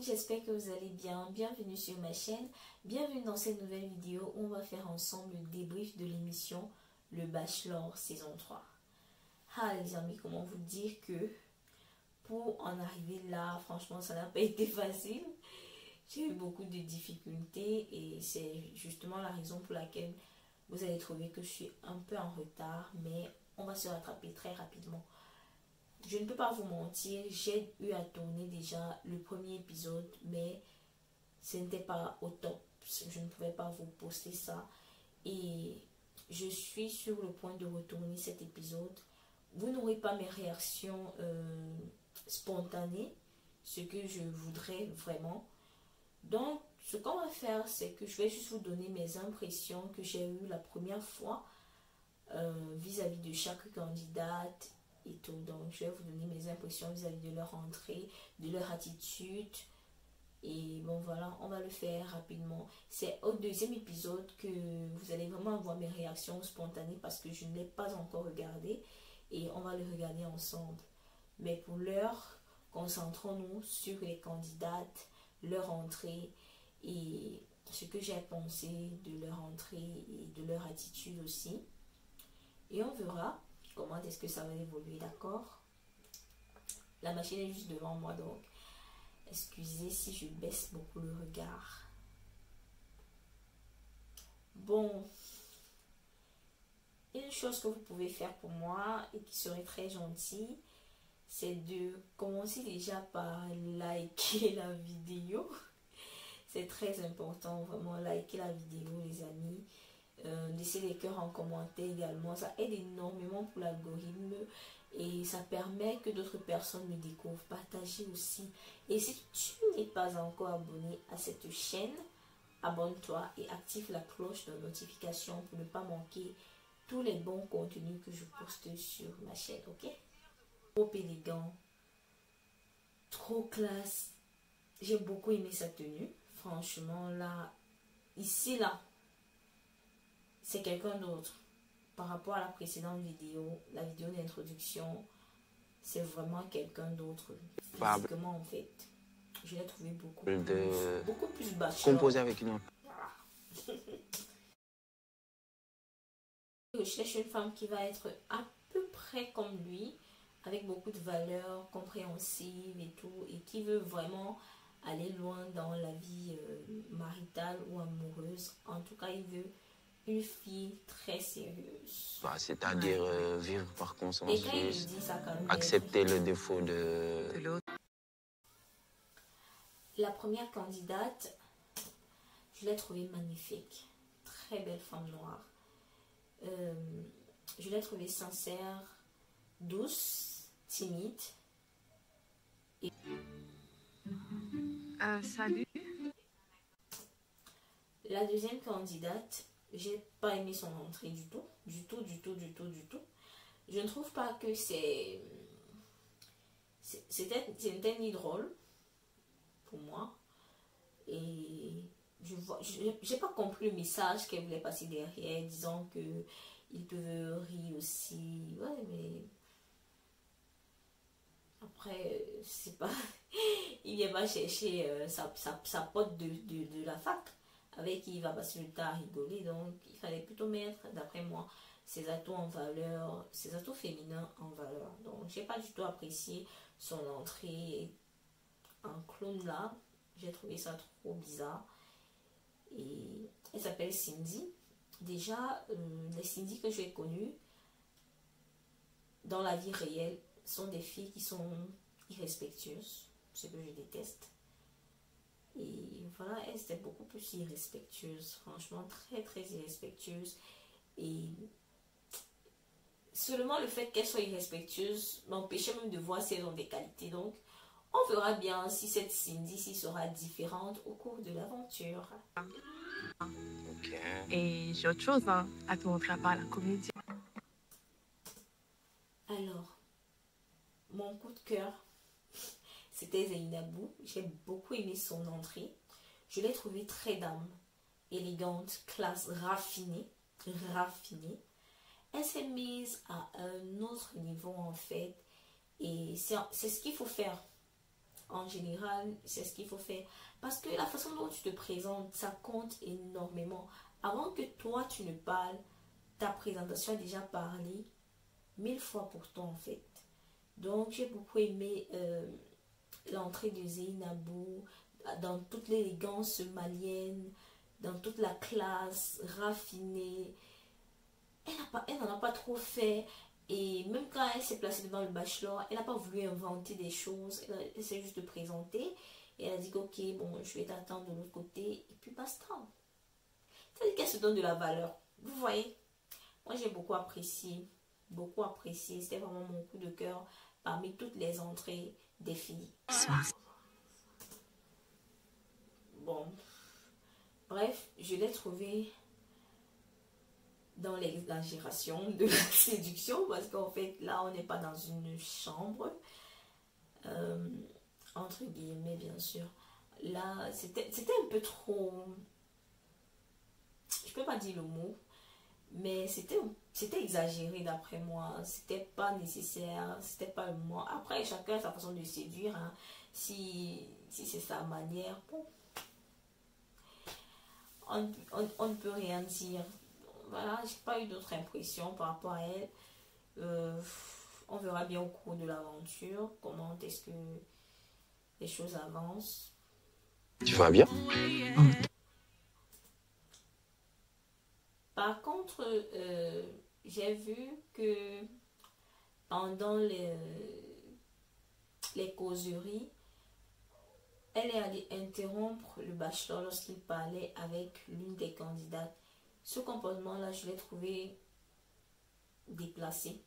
j'espère que vous allez bien. Bienvenue sur ma chaîne. Bienvenue dans cette nouvelle vidéo où on va faire ensemble le débrief de l'émission Le Bachelor saison 3. Ah les amis, comment vous dire que pour en arriver là, franchement, ça n'a pas été facile. J'ai eu beaucoup de difficultés et c'est justement la raison pour laquelle vous allez trouver que je suis un peu en retard, mais on va se rattraper très rapidement. Je ne peux pas vous mentir, j'ai eu à tourner déjà le premier épisode, mais ce n'était pas au top. Je ne pouvais pas vous poster ça. Et je suis sur le point de retourner cet épisode. Vous n'aurez pas mes réactions spontanées, ce que je voudrais vraiment. Donc, ce qu'on va faire, c'est que je vais juste vous donner mes impressions que j'ai eues la première fois vis-à-vis de chaque candidate et tout. Donc, je vais vous donner mes impressions vis-à-vis de leur entrée, de leur attitude. Et bon, voilà, on va le faire rapidement. C'est au deuxième épisode que vous allez vraiment avoir mes réactions spontanées parce que je ne l'ai pas encore regardé et on va le regarder ensemble. Mais pour l'heure, concentrons-nous sur les candidates, leur entrée et ce que j'ai pensé de leur entrée et de leur attitude aussi. Et on verra comment est-ce que ça va évoluer, d'accord? La machine est juste devant moi, donc excusez si je baisse beaucoup le regard. Bon, une chose que vous pouvez faire pour moi et qui serait très gentille, c'est de commencer déjà par liker la vidéo. C'est très important, vraiment, liker la vidéo, les amis. Laissez des cœurs en commentaire également. Ça aide énormément pour l'algorithme et ça permet que d'autres personnes me découvrent. Partagez aussi. Et si tu n'es pas encore abonné à cette chaîne, abonne-toi et active la cloche de notification pour ne pas manquer tous les bons contenus que je poste sur ma chaîne, ok? Trop élégant, trop classe. J'ai beaucoup aimé sa tenue. Franchement, là, ici, là, c'est quelqu'un d'autre. Par rapport à la précédente vidéo, la vidéo d'introduction, c'est vraiment quelqu'un d'autre. Physiquement, en fait. Je l'ai trouvé beaucoup plus bachelor. Composé avec une autre. Je cherche une femme qui va être à peu près comme lui, avec beaucoup de valeurs, compréhensive et tout, et qui veut vraiment aller loin dans la vie maritale ou amoureuse. En tout cas, il veut une fille très sérieuse. Bah, c'est-à-dire vivre par Et quand il consensus, dit ça, quand même, accepter le défaut de l'autre. La première candidate, je l'ai trouvée magnifique. Très belle femme noire. Je l'ai trouvée sincère, douce, timide. Et... salut. La deuxième candidate, j'ai pas aimé son entrée du tout. Du tout. Je ne trouve pas que c'était ni drôle pour moi. Et j'ai pas compris le message qu'elle voulait passer derrière, disant que ils peuvent rire aussi. Ouais, mais après, c'est pas. Il vient pas chercher sa pote de la fac avec qui il va passer le temps à rigoler. Donc, il fallait plutôt mettre, d'après moi, ses atouts en valeur, ses atouts féminins en valeur. Donc, j'ai pas du tout apprécié son entrée en clown là. J'ai trouvé ça trop bizarre. Et elle s'appelle Cindy. Déjà, les Cindy que j'ai connues dans la vie réelle sont des filles qui sont irrespectueuses, ce que je déteste. Et voilà, elle était beaucoup plus irrespectueuse, franchement très irrespectueuse. Et seulement le fait qu'elle soit irrespectueuse m'empêchait même de voir si elles ont des qualités. Donc, on verra bien si cette Cindy sera différente au cours de l'aventure. Ok. Et j'ai autre chose à te montrer à part la comédie. Alors, mon coup de cœur, c'était Zainabou. J'ai beaucoup aimé son entrée. Je l'ai trouvée très dame, élégante, classe, raffinée. Elle s'est mise à un autre niveau en fait. Et c'est ce qu'il faut faire. en général, c'est ce qu'il faut faire. Parce que la façon dont tu te présentes, ça compte énormément. Avant que toi, tu ne parles, ta présentation a déjà parlé 1000 fois pour toi, en fait. Donc, j'ai beaucoup aimé l'entrée de Zainabou dans toute l'élégance malienne, dans toute la classe raffinée. Elle n'en a pas trop fait. Et même quand elle s'est placée devant le bachelor, elle n'a pas voulu inventer des choses. Elle s'est juste présentée. Et elle a dit ok, bon, je vais t'attendre de l'autre côté. Et puis basta. C'est-à-dire qu'elle se donne de la valeur. Vous voyez? Moi, j'ai beaucoup apprécié. Beaucoup apprécié. C'était vraiment mon coup de cœur parmi toutes les entrées des filles. Bon. Bref, je l'ai trouvé dans l'exagération de la séduction, parce qu'en fait là on n'est pas dans une chambre, entre guillemets bien sûr. Là c'était un peu trop, je peux pas dire le mot, mais c'était exagéré d'après moi. C'était pas nécessaire, c'était pas le moment. Après chacun a sa façon de séduire, hein. Si c'est sa manière, bon, on ne peut rien dire. Voilà, j'ai pas eu d'autres impressions par rapport à elle. On verra bien au cours de l'aventure comment est-ce que les choses avancent. Tu vas bien? Par contre, j'ai vu que pendant les causeries, elle est allée interrompre le bachelor lorsqu'il parlait avec l'une des candidates. Ce comportement-là, je l'ai trouvé déplacé.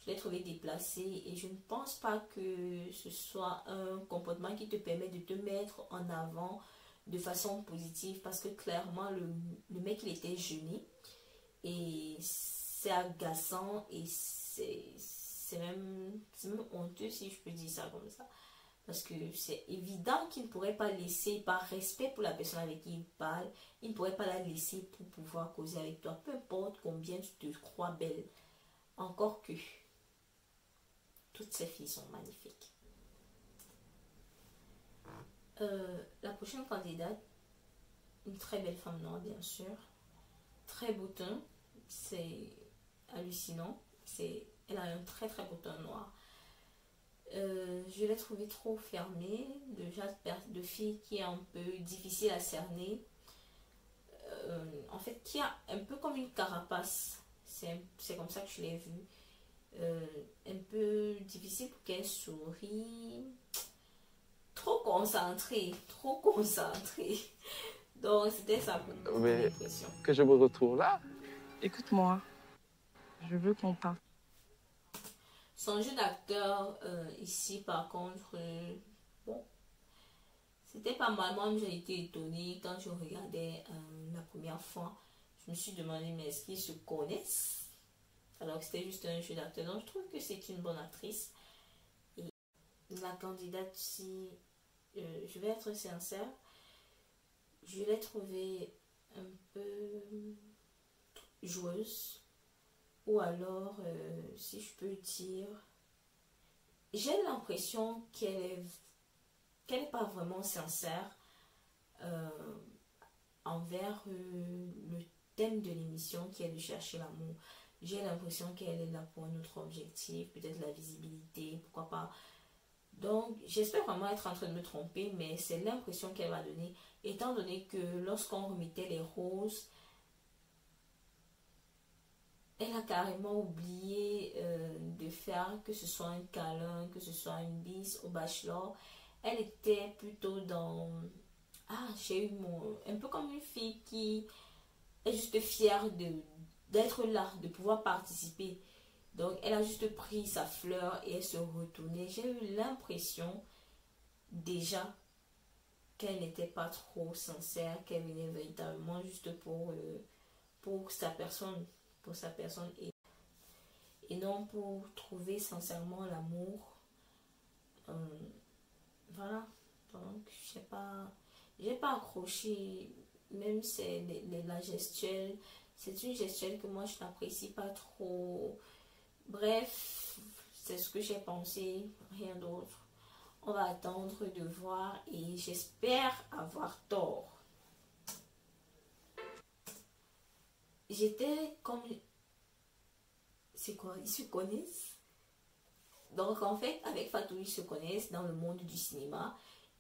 Je l'ai trouvé déplacé et je ne pense pas que ce soit un comportement qui te permet de te mettre en avant de façon positive, parce que clairement, le mec, il était gêné et c'est agaçant et c'est même honteux, si je peux dire ça comme ça. Parce que c'est évident qu'il ne pourrait pas laisser, par respect pour la personne avec qui il parle, il ne pourrait pas la laisser pour pouvoir causer avec toi. Peu importe combien tu te crois belle. Encore que toutes ces filles sont magnifiques. La prochaine candidate, une très belle femme noire bien sûr. Très beau teint. C'est hallucinant. Elle a un très très beau teint noir. Je l'ai trouvé trop fermée, de fille qui est un peu difficile à cerner, en fait qui a un peu comme une carapace, c'est comme ça que je l'ai vue, un peu difficile pour qu'elle sourie, trop concentrée, donc c'était ça pour l'impression. Que je me retrouve là? Écoute-moi, je veux qu'on parle. Son jeu d'acteur ici par contre, bon, c'était pas mal. Moi j'ai été étonnée quand je regardais la première fois. Je me suis demandé mais est-ce qu'ils se connaissent alors que c'était juste un jeu d'acteur. Donc je trouve que c'est une bonne actrice. Et la candidate ici, je vais être sincère, je l'ai trouvée un peu joueuse. Ou alors, si je peux dire, j'ai l'impression qu'elle n'est pas vraiment sincère envers le thème de l'émission qui est de chercher l'amour. J'ai l'impression qu'elle est là pour un autre objectif, peut-être la visibilité, pourquoi pas. Donc, j'espère vraiment être en train de me tromper, mais c'est l'impression qu'elle va donner, étant donné que lorsqu'on remettait les roses, elle a carrément oublié de faire que ce soit un câlin, que ce soit une bise au bachelor. Elle était plutôt dans... Ah, j'ai eu un peu comme une fille qui est juste fière d'être là, de pouvoir participer. Donc, elle a juste pris sa fleur et elle se retournait. J'ai eu l'impression déjà qu'elle n'était pas trop sincère, qu'elle venait véritablement juste pour sa personne. Et non pour trouver sincèrement l'amour. Voilà. Donc, j'ai pas accroché, même c'est la gestuelle. C'est une gestuelle que moi je n'apprécie pas trop. Bref, c'est ce que j'ai pensé, rien d'autre. On va attendre de voir et j'espère avoir tort. J'étais comme... C'est quoi? Ils se connaissent? Donc en fait, avec Fatou, ils se connaissent dans le monde du cinéma.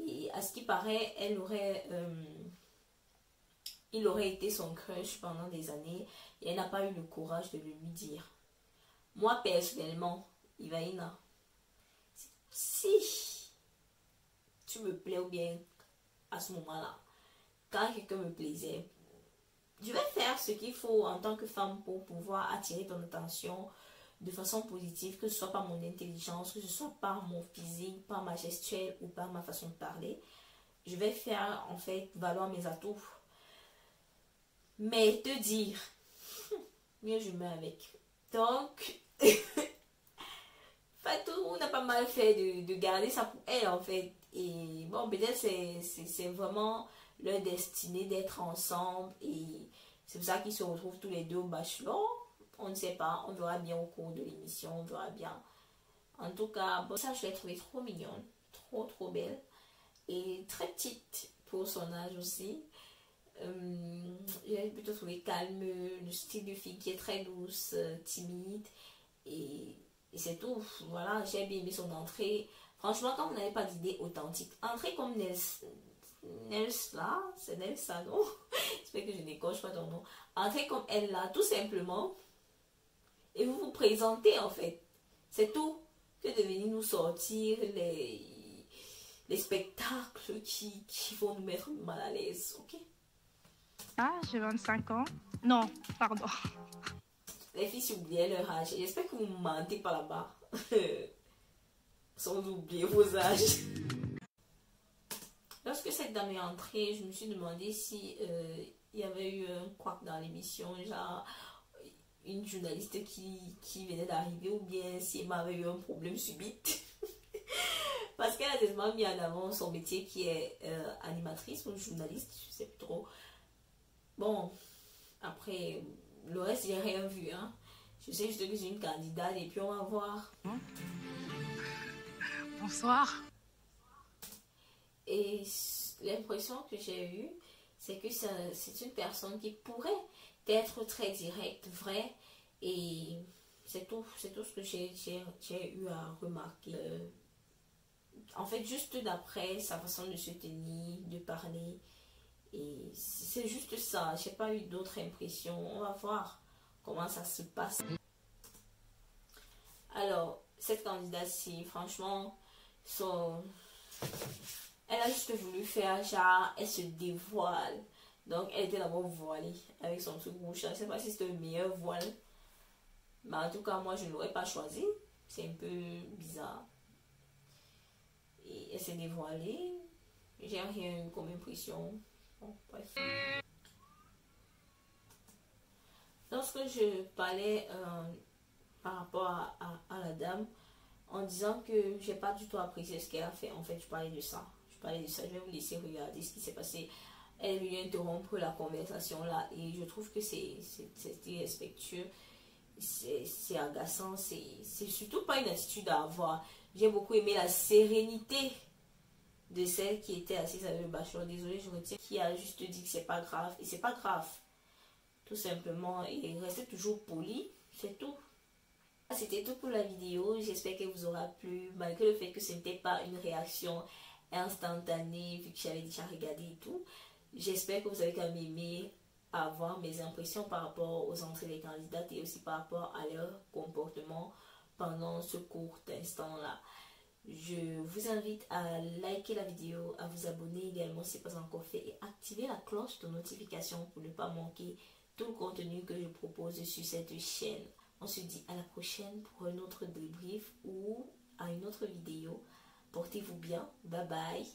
Et à ce qui paraît, il aurait été son crush pendant des années. Et elle n'a pas eu le courage de le lui dire. Moi, personnellement, Ivaïna, si tu me plais ou bien à ce moment-là, quand quelqu'un me plaisait, je vais faire ce qu'il faut en tant que femme pour pouvoir attirer ton attention de façon positive, que ce soit par mon intelligence, que ce soit par mon physique, par ma gestuelle ou par ma façon de parler. Je vais faire en fait valoir mes atouts. Mais te dire, mieux je mets avec. Donc, Fatou n'a pas mal fait de garder ça pour elle en fait. Et bon, peut-être c'est vraiment leur destinée d'être ensemble. Et c'est pour ça qu'ils se retrouvent tous les deux au bachelor. On ne sait pas, on verra bien au cours de l'émission, on verra bien. En tout cas, bon, ça je l'ai trouvée trop mignonne, trop belle. Et très petite pour son âge aussi. J'ai plutôt trouvé calme, le style de fille qui est très douce, timide. Et c'est tout. Voilà, j'ai bien aimé son entrée. Franchement, quand vous n'avez pas d'idée authentique, entrez comme Nelsla, c'est Nelsa, non? J'espère que je n'écorche pas ton nom. Entrez comme elle là, tout simplement. Et vous vous présentez en fait. C'est tout. Que de venir nous sortir les spectacles qui vont nous mettre mal à l'aise, ok? Ah, j'ai 25 ans. Non, pardon. Les filles s'oubliaient leur âge. J'espère que vous ne mentez pas là-bas. Sans oublier vos âges. Lorsque cette dame est entrée, je me suis demandé si il y avait eu un couac dans l'émission, genre une journaliste qui venait d'arriver, ou bien si elle m'avait eu un problème subit. Parce qu'elle a tellement mis en avant son métier qui est animatrice ou journaliste, je sais plus trop. Bon, après, le reste, j'ai rien vu. Hein. Je sais juste que j'ai une candidate et puis on va voir. Bonsoir. Et l'impression que j'ai eue, c'est que c'est une personne qui pourrait être très directe, vraie. Et c'est tout ce que j'ai eu à remarquer. En fait, juste d'après sa façon de se tenir, de parler. Et c'est juste ça. J'ai pas eu d'autres impressions. On va voir comment ça se passe. Alors, cette candidate-ci, franchement, elle a juste voulu faire genre, elle se dévoile. Donc, elle était d'abord voilée avec son truc rouge. Je ne sais pas si c'était le meilleur voile. Mais en tout cas, moi, je ne l'aurais pas choisi. C'est un peu bizarre. Et elle s'est dévoilée. J'ai rien eu comme impression. Bon, bref. Lorsque je parlais par rapport à la dame, en disant que j'ai pas du tout apprécié ce qu'elle a fait, en fait, je parlais de ça. Je vais vous laisser regarder ce qui s'est passé. Elle est venue interrompre la conversation là, et je trouve que c'est irrespectueux, c'est agaçant, c'est surtout pas une attitude à avoir. J'ai beaucoup aimé la sérénité de celle qui était assise avec le bachelor. Désolée, je retiens, qui a juste dit que c'est pas grave. Et c'est pas grave. Tout simplement. Et restez toujours poli. C'est tout. C'était tout pour la vidéo. J'espère qu'elle vous aura plu. Malgré le fait que ce n'était pas une réaction instantanée, vu que j'avais déjà regardé et tout. J'espère que vous avez quand même aimé avoir mes impressions par rapport aux entrées des candidates et aussi par rapport à leur comportement pendant ce court instant-là. Je vous invite à liker la vidéo, à vous abonner également si ce n'est pas encore fait et activer la cloche de notification pour ne pas manquer tout le contenu que je propose sur cette chaîne. On se dit à la prochaine pour un autre débrief ou à une autre vidéo. Portez-vous bien. Bye bye.